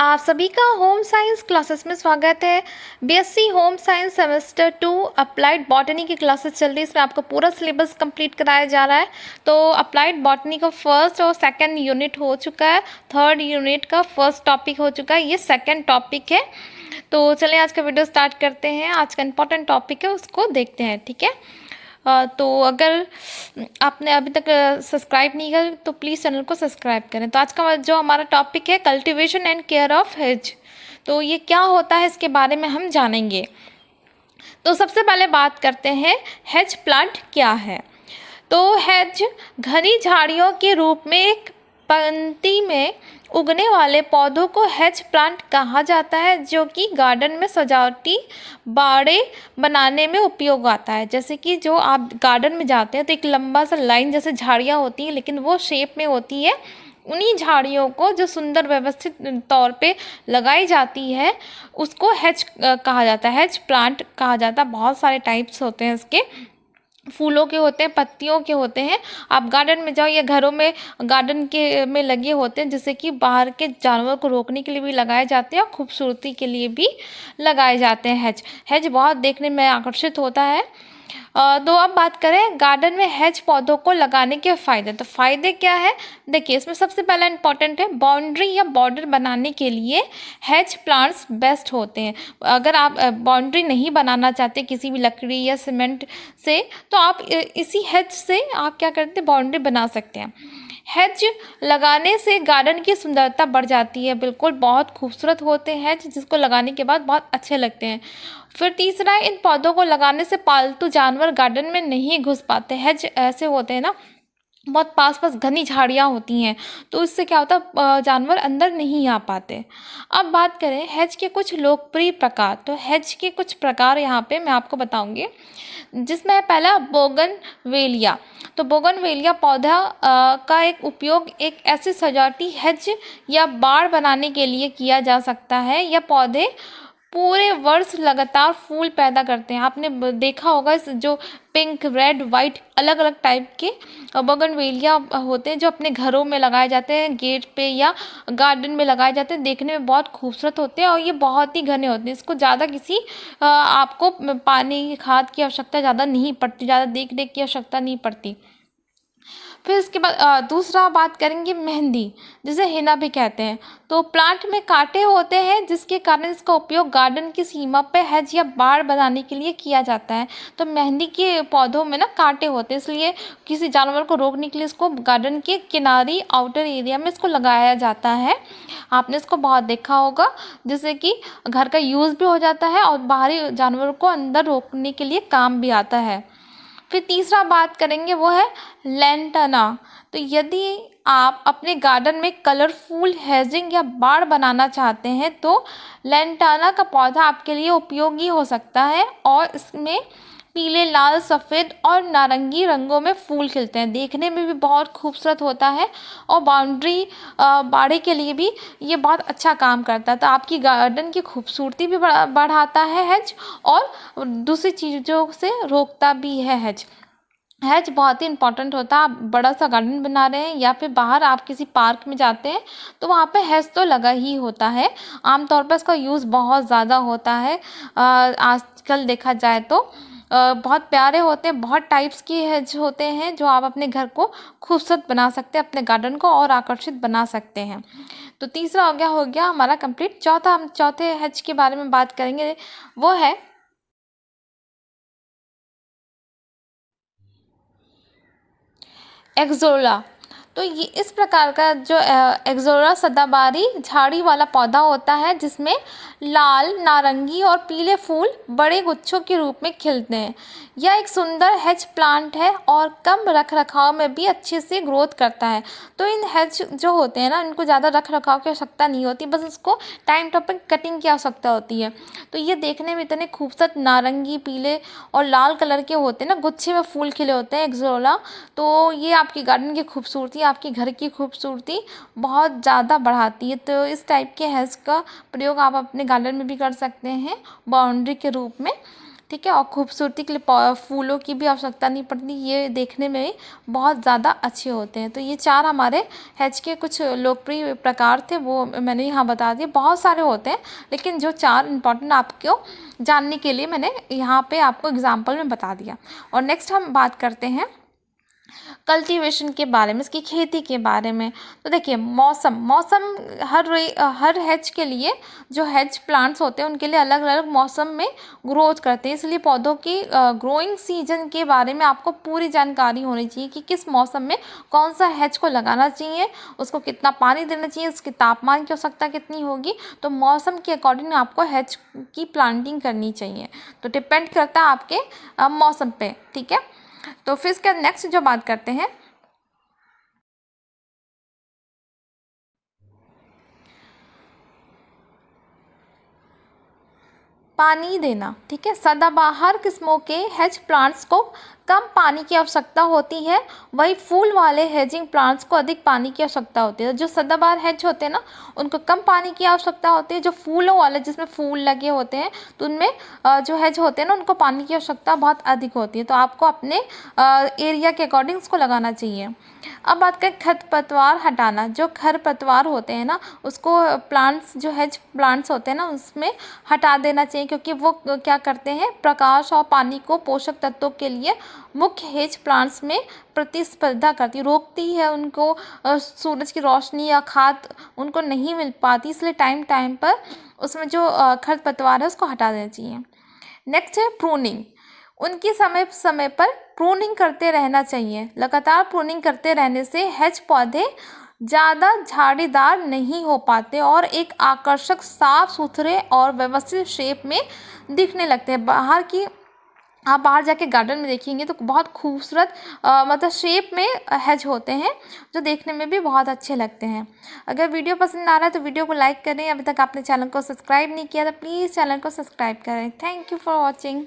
आप सभी का होम साइंस क्लासेस में स्वागत है। BSc home science semester 2 applied botany की क्लासेस चल रही है। इसमें आपका पूरा सिलेबस कंप्लीट कराया जा रहा है। तो अप्लाइड बॉटनी का फर्स्ट और सेकंड यूनिट हो चुका है, थर्ड यूनिट का फर्स्ट टॉपिक हो चुका है, ये सेकंड टॉपिक है। तो चलिए आज का वीडियो स्टार्ट करते हैं। आज का इंपॉर्टेंट टॉपिक है, उसको देखते हैं, ठीक है। तो अगर आपने अभी तक सब्सक्राइब नहीं किया तो प्लीज़ चैनल को सब्सक्राइब करें। तो आज का जो हमारा टॉपिक है cultivation and care of hedge. तो ये क्या होता है इसके बारे में हम जानेंगे। तो सबसे पहले बात करते हैं हेज प्लांट क्या है। तो हेज घनी झाड़ियों के रूप में एक पंक्ति में उगने वाले पौधों को हेज प्लांट कहा जाता है, जो कि गार्डन में सजावटी बाड़े बनाने में उपयोग आता है। जैसे कि जो आप गार्डन में जाते हैं तो एक लंबा सा लाइन जैसे झाड़ियाँ होती हैं, लेकिन वो शेप में होती है। उन्हीं झाड़ियों को जो सुंदर व्यवस्थित तौर पे लगाई जाती है उसको हेज कहा जाता है, हेज प्लांट कहा जाता है। बहुत सारे टाइप्स होते हैं इसके, फूलों के होते हैं, पत्तियों के होते हैं। आप गार्डन में जाओ या घरों में गार्डन के में लगे होते हैं, जैसे कि बाहर के जानवर को रोकने के लिए भी लगाए जाते हैं और खूबसूरती के लिए भी लगाए जाते हैं। हेज हेज बहुत देखने में आकर्षित होता है। तो अब बात करें गार्डन में हेज पौधों को लगाने के फ़ायदे। तो फ़ायदे क्या है, देखिए इसमें सबसे पहला इम्पॉर्टेंट है बाउंड्री या बॉर्डर बनाने के लिए हेज प्लांट्स बेस्ट होते हैं। अगर आप बाउंड्री नहीं बनाना चाहते किसी भी लकड़ी या सीमेंट से, तो आप इसी हेज से आप क्या करते हैं, बाउंड्री बना सकते हैं। हेज लगाने से गार्डन की सुंदरता बढ़ जाती है। बिल्कुल बहुत खूबसूरत होते हैं हेज, जिसको लगाने के बाद बहुत अच्छे लगते हैं। फिर तीसरा है, इन पौधों को लगाने से पालतू जानवर गार्डन में नहीं घुस पाते। हेज ऐसे होते हैं ना, बहुत पास पास घनी झाड़ियाँ होती हैं, तो इससे क्या होता है, जानवर अंदर नहीं आ पाते। अब बात करें हेज के कुछ लोकप्रिय प्रकार। तो हेज के कुछ प्रकार यहाँ पे मैं आपको बताऊंगी, जिसमें है पहला बोगनवेलिया। तो बोगनवेलिया पौधा का एक उपयोग एक ऐसी सजावटी हेज या बाड़ बनाने के लिए किया जा सकता है। यह पौधे पूरे वर्ष लगातार फूल पैदा करते हैं। आपने देखा होगा इस जो पिंक, रेड, वाइट अलग अलग टाइप के बोगनवेलिया होते हैं, जो अपने घरों में लगाए जाते हैं, गेट पे या गार्डन में लगाए जाते हैं। देखने में बहुत खूबसूरत होते हैं और ये बहुत ही घने होते हैं। इसको ज़्यादा किसी आपको पानी, खाद की आवश्यकता ज़्यादा नहीं पड़ती, ज़्यादा देख रेख की आवश्यकता नहीं पड़ती। फिर इसके बाद दूसरा बात करेंगे मेहंदी, जिसे हिना भी कहते हैं। तो प्लांट में कांटे होते हैं, जिसके कारण इसका उपयोग गार्डन की सीमा पे हेज या बाड़ बनाने के लिए किया जाता है। तो मेहंदी के पौधों में ना कांटे होते हैं, इसलिए किसी जानवर को रोकने के लिए इसको गार्डन के किनारी आउटर एरिया में इसको लगाया जाता है। आपने इसको बहुत देखा होगा, जिससे कि घर का यूज़ भी हो जाता है और बाहरी जानवरों को अंदर रोकने के लिए काम भी आता है। फिर तीसरा बात करेंगे वो है लैंटाना। तो यदि आप अपने गार्डन में कलरफुल हेजिंग या बाड़ बनाना चाहते हैं तो लैंटाना का पौधा आपके लिए उपयोगी हो सकता है। और इसमें पीले, लाल, सफ़ेद और नारंगी रंगों में फूल खिलते हैं। देखने में भी बहुत खूबसूरत होता है और बाउंड्री बाड़े के लिए भी ये बहुत अच्छा काम करता है। तो आपकी गार्डन की खूबसूरती भी बढ़ाता है हेज, और दूसरी चीज़ों से रोकता भी है हेज। हेज बहुत ही इंपॉर्टेंट होता है। आप बड़ा सा गार्डन बना रहे हैं या फिर बाहर आप किसी पार्क में जाते हैं तो वहाँ पे हेज तो लगा ही होता है। आमतौर पर इसका यूज़ बहुत ज़्यादा होता है। आजकल देखा जाए तो बहुत प्यारे होते हैं। बहुत टाइप्स की हेज होते हैं जो आप अपने घर को खूबसूरत बना सकते हैं, अपने गार्डन को और आकर्षित बना सकते हैं। तो तीसरा हो गया हमारा कंप्लीट। चौथा, हम चौथे हेज के बारे में बात करेंगे, वो है एक्सोला। तो ये इस प्रकार का जो एक्सोला सदाबहारी झाड़ी वाला पौधा होता है, जिसमें लाल, नारंगी और पीले फूल बड़े गुच्छों के रूप में खिलते हैं। यह एक सुंदर हेज प्लांट है और कम रख रखाव में भी अच्छे से ग्रोथ करता है। तो इन हेज जो होते हैं ना, इनको ज़्यादा रख रखाव की आवश्यकता नहीं होती, बस इसको टाइम टू कटिंग की आवश्यकता होती है। तो ये देखने में इतने खूबसूरत नारंगी, पीले और लाल कलर के होते हैं ना, गुच्छे में फूल खिले होते हैं एक्सोला। तो ये आपकी गार्डन की खूबसूरती, आपके घर की खूबसूरती बहुत ज़्यादा बढ़ाती है। तो इस टाइप के हेज का प्रयोग आप अपने गार्डन में भी कर सकते हैं बाउंड्री के रूप में। ठीक है। और खूबसूरती के लिए फूलों की भी आवश्यकता नहीं पड़ती, ये देखने में भी बहुत ज़्यादा अच्छे होते हैं। तो ये 4 हमारे हेज के कुछ लोकप्रिय प्रकार थे, वो मैंने यहाँ बता दिए। बहुत सारे होते हैं, लेकिन जो 4 इम्पॉर्टेंट आपको जानने के लिए मैंने यहाँ पे आपको एग्जाम्पल में बता दिया। और नेक्स्ट हम बात करते हैं कल्टीवेशन के बारे में, इसकी खेती के बारे में। तो देखिए मौसम हर हेज के लिए, जो हेज प्लांट्स होते हैं उनके लिए अलग अलग मौसम में ग्रोथ करते हैं, इसलिए पौधों की ग्रोइंग सीजन के बारे में आपको पूरी जानकारी होनी चाहिए कि किस मौसम में कौन सा हेज को लगाना चाहिए, उसको कितना पानी देना चाहिए, उसके तापमान की आवश्यकता कितनी होगी। तो मौसम के अकॉर्डिंग आपको हेज की प्लांटिंग करनी चाहिए। तो डिपेंड करता है आपके मौसम पे, ठीक है। तो फिर इसके नेक्स्ट जो बात करते हैं, पानी देना, ठीक है। सदाबहार किस्मों के हेज प्लांट्स को कम पानी की आवश्यकता होती है, वही फूल वाले हेजिंग प्लांट्स को अधिक पानी की आवश्यकता होती है। जो सदाबहार हेज होते हैं ना, उनको कम पानी की आवश्यकता होती है। जो फूलों वाले जिसमें फूल लगे होते हैं, तो उनमें जो हेज होते हैं ना, उनको पानी की आवश्यकता बहुत अधिक होती है। तो आपको अपने एरिया के अकॉर्डिंग उसको लगाना चाहिए। अब बात करें खरपतवार हटाना। जो खरपतवार होते हैं ना, उसको प्लांट्स, जो हेज प्लांट्स होते हैं ना, उसमें हटा देना चाहिए, क्योंकि वो क्या करते हैं, प्रकाश और पानी को पोषक तत्वों के लिए मुख्य हेज प्लांट्स में प्रतिस्पर्धा करती, रोकती है उनको। सूरज की रोशनी या खाद उनको नहीं मिल पाती, इसलिए टाइम टाइम पर उसमें जो खरपतवार है उसको हटा देना चाहिए। नेक्स्ट है प्रूनिंग। उनकी समय समय पर प्रूनिंग करते रहना चाहिए। लगातार प्रूनिंग करते रहने से हेज पौधे ज़्यादा झाड़ीदार नहीं हो पाते और एक आकर्षक, साफ सुथरे और व्यवस्थित शेप में दिखने लगते हैं। आप बाहर जाके गार्डन में देखेंगे तो बहुत खूबसूरत मतलब शेप में हेज होते हैं, जो देखने में भी बहुत अच्छे लगते हैं। अगर वीडियो पसंद आ रहा है तो वीडियो को लाइक करें। अभी तक आपने चैनल को सब्सक्राइब नहीं किया तो प्लीज़ चैनल को सब्सक्राइब करें। Thank you for watching.